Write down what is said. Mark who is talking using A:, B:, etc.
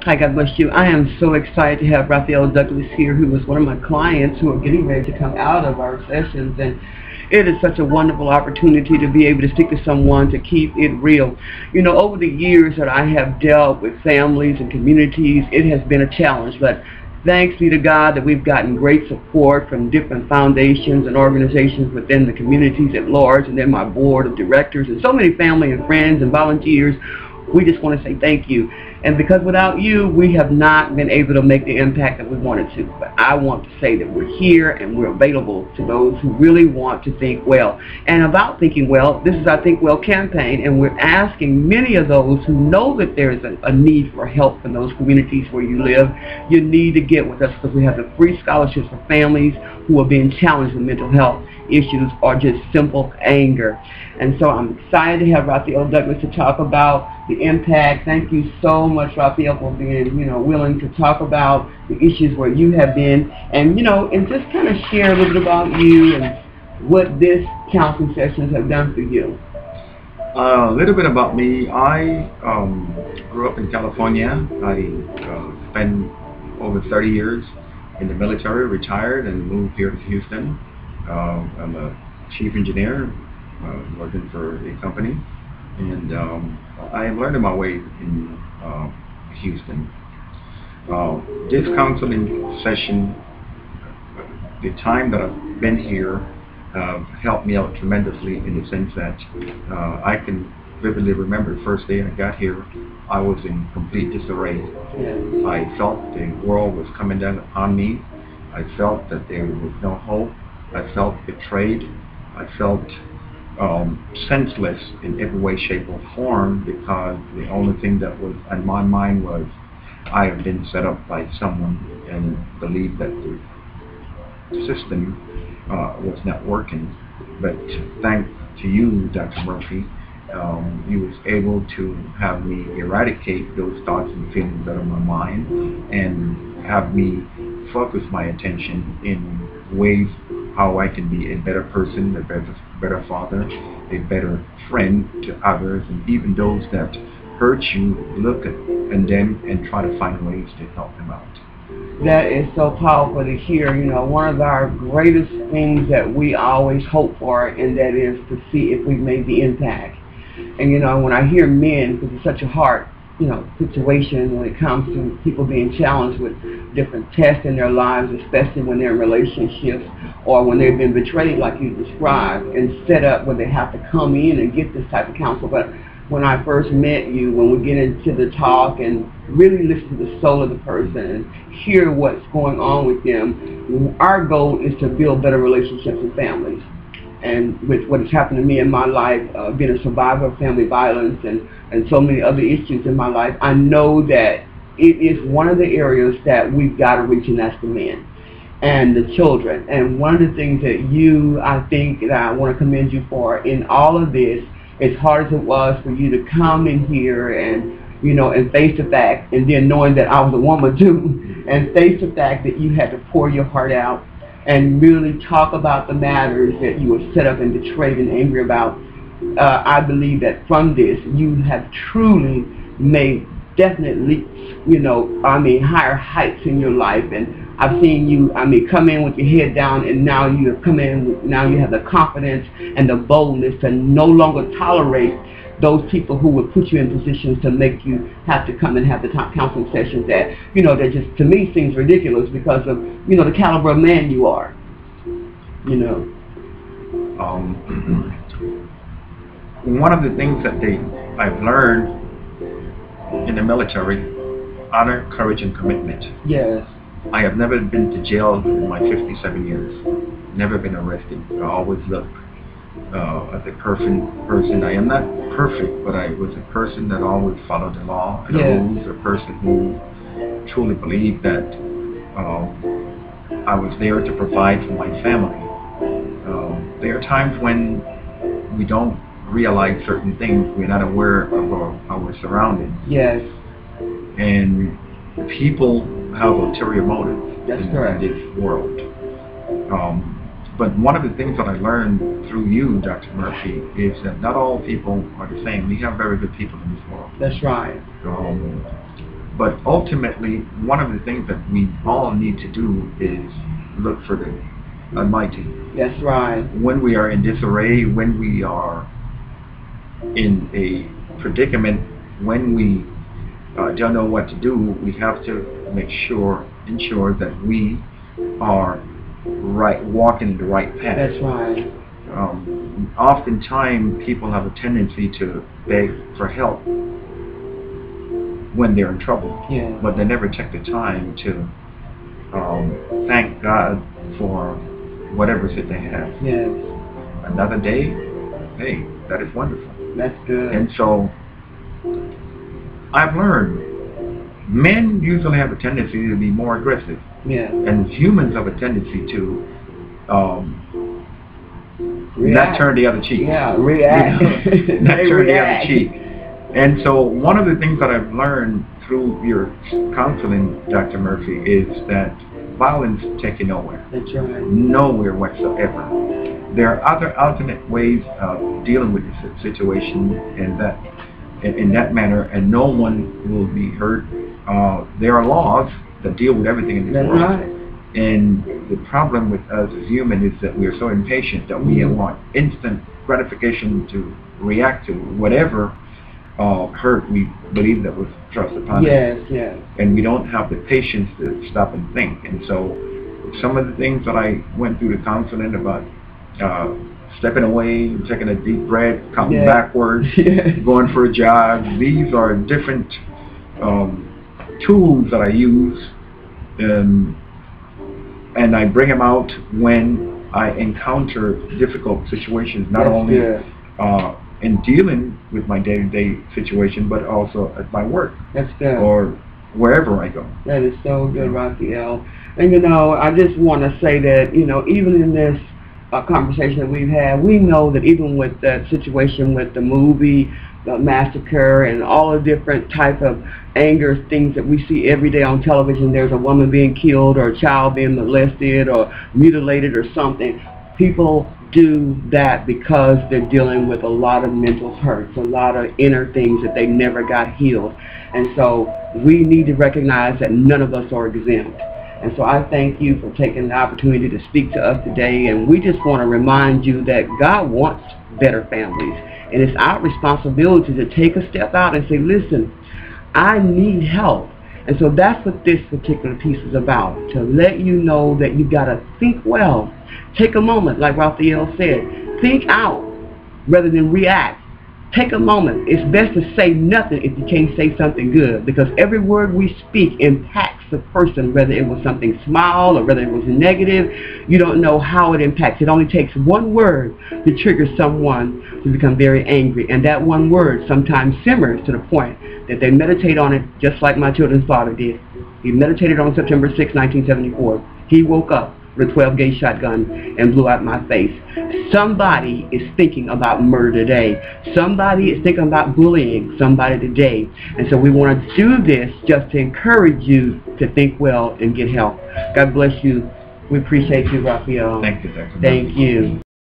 A: Hi, God bless you. I am so excited to have Raphael Douglas here, who was one of my clients who are getting ready to come out of our sessions. And it is such a wonderful opportunity to be able to speak to someone to keep it real. You know, over the years that I have dealt with families and communities, it has been a challenge. But thanks be to God that we've gotten great support from different foundations and organizations within the communities at large, and then my board of directors and so many family and friends and volunteers. We just want to say thank you. And because without you, we have not been able to make the impact that we wanted to. But I want to say that we're here and we're available to those who really want to think well. And about thinking well, this is our Think Well campaign, and we're asking many of those who know that there's a need for help in those communities where you live. You need to get with us, because we have the free scholarships for families who are being challenged with mental health issues or just simple anger. And so I'm excited to have Raphael Douglas to talk about the impact. Thank you so much, Raphael, for being, willing to talk about the issues where you have been, and, and just kind of share a little bit about you and what this counseling sessions have done for you.
B: A little bit about me. I grew up in California. I spent over 30 years in the military, retired, and moved here to Houston. I'm a chief engineer working for a company, and I am learning my way in Houston. This counseling session, the time that I've been here, helped me out tremendously, in the sense that I can vividly remember the first day I got here. I was in complete disarray. I felt the world was coming down upon me. I felt that there was no hope. I felt betrayed. I felt senseless in every way, shape, or form, because the only thing that was on my mind was I have been set up by someone, and believed that the system was not working. But thanks to you, Dr. Murphy, you was able to have me eradicate those thoughts and feelings out of my mind, and have me focus my attention in ways how I can be a better person, a better father, a better friend to others, and even those that hurt you, look at them and try to find ways to help them out.
A: That is so powerful to hear. One of our greatest things that we always hope for, and that is to see if we've made the impact. And when I hear men, because it's such a hard situation when it comes to people being challenged with different tests in their lives, especially when they're in relationships or when they've been betrayed, like you described, and set up where they have to come in and get this type of counsel. But when I first met you, when we get into the talk and really listen to the soul of the person and hear what's going on with them, our goal is to build better relationships with families. And with what has happened to me in my life, being a survivor of family violence and so many other issues in my life, I know that it is one of the areas that we've got to reach, and that's the men and the children. And one of the things that I think that I want to commend you for in all of this, as hard as it was for you to come in here and, and face the fact, and then knowing that I was a woman too, and face the fact that you had to pour your heart out and really talk about the matters that you were set up and betrayed and angry about. I believe that from this, you have truly made definite leaps, higher heights in your life. And I've seen you, come in with your head down, and now you have come in, now you have the confidence and the boldness to no longer tolerate those people who would put you in positions to make you have to come and have the top counseling sessions that, that just, to me, seems ridiculous because of, the caliber of man you are,
B: One of the things that I've learned in the military, honor, courage, and commitment.
A: Yes.
B: I have never been to jail in my 57 years. Never been arrested. I always look as a perfect person. I am not perfect, but I was a person that always followed the law and the rules, a person who truly believed that I was there to provide for my family. There are times when we don't realize certain things. We're not aware of our surroundings.
A: Yes.
B: And people have ulterior motives in this world. But one of the things that I learned through you, Dr. Murphy, is that not all people are the same. We have very good people in this world.
A: That's right.
B: But ultimately, one of the things that we all need to do is look for the Almighty.
A: That's right.
B: When we are in disarray, when we are in a predicament, when we don't know what to do, we have to ensure that we are walking in the right path.
A: That's right.
B: Oftentimes, people have a tendency to beg for help when they're in trouble, but they never take the time to thank God for whatever it they have.
A: Yes.
B: Another day, hey, that is wonderful.
A: That's good.
B: And so, I've learned men usually have a tendency to be more aggressive.
A: Yeah.
B: And humans have a tendency to not turn the other cheek.
A: Yeah, react.
B: Not turn the other cheek. And so one of the things that I've learned through your counseling, Dr. Murphy, is that violence takes you nowhere.
A: That's right.
B: Nowhere whatsoever. There are other alternate ways of dealing with the situation in that manner, and no one will be hurt. There are laws that deal with everything in this world.
A: Right.
B: And the problem with us as humans is that we are so impatient that we want instant gratification to react to whatever hurt we believe that was thrust upon us.
A: Yes.
B: And we don't have the patience to stop and think. And so some of the things that I went through the counseling about stepping away, taking a deep breath, coming backwards, going for a jog, these are different tools that I use, and I bring them out when I encounter difficult situations, not only in dealing with my day-to-day situation, but also at my work.
A: That's good.
B: Or wherever I go.
A: That is so good, Raphael. And I just want to say that, even in this conversation that we've had, we know that even with that situation with the movie, the massacre, and all the different type of anger things that we see every day on television, there's a woman being killed or a child being molested or mutilated or something. People do that because they're dealing with a lot of mental hurts, a lot of inner things that they never got healed. And so we need to recognize that none of us are exempt. And so I thank you for taking the opportunity to speak to us today. And we just want to remind you that God wants better families. And it's our responsibility to take a step out and say, listen, I need help. And so that's what this particular piece is about, to let you know that you got to think well. Take a moment, like Raphael said. Think out rather than react. Take a moment. It's best to say nothing if you can't say something good, because every word we speak impacts the person, whether it was something small or whether it was negative. You don't know how it impacts. It only takes one word to trigger someone to become very angry, and that one word sometimes simmers to the point that they meditate on it, just like my children's father did. He meditated on September 6, 1974. He woke up with a 12-gauge shotgun and blew out my face. Somebody is thinking about murder today. Somebody is thinking about bullying somebody today. And so we want to do this just to encourage you to think well and get help. God bless you. We appreciate you, Raphael.
B: Thank you, Dr.
A: Thank you.